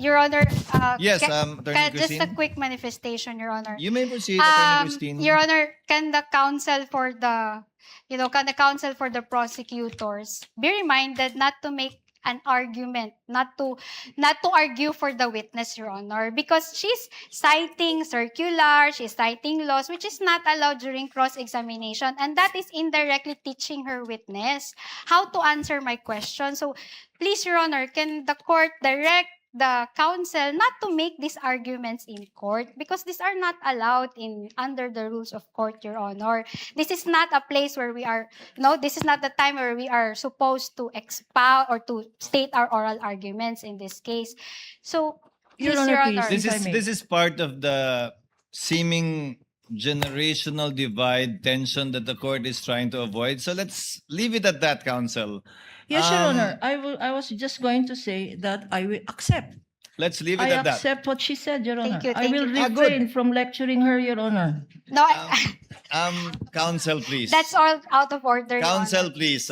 Your Honor, Yes, Attorney just a Christine. quick manifestation, Your Honor. You may proceed, Attorney Christine. Your Honor, can the counsel for the, prosecutors be reminded not to make an argument, not to argue for the witness, Your Honor, because she's citing circular, she's citing laws, which is not allowed during cross-examination, and that is indirectly teaching her witness how to answer my question. So, please, Your Honor, can the court direct the counsel not to make these arguments in court, because these are not allowed under the rules of court, Your Honor. This is not a place where we are, this is not the time where we are supposed to expound or to state our oral arguments in this case. So, Your please, Honor, Your please. Honor. This if I is may. this is part of the seeming generational divide tension that the court is trying to avoid. So let's leave it at that, counsel. Yes, Your Um, Honor. I was just going to say that I will accept. Let's leave it I at that. accept what she said, Your Honor. Thank you, I thank will you. refrain from lecturing her, Your Honor. No, Counsel, please. that's all out of order, Your Counsel, Honor. please.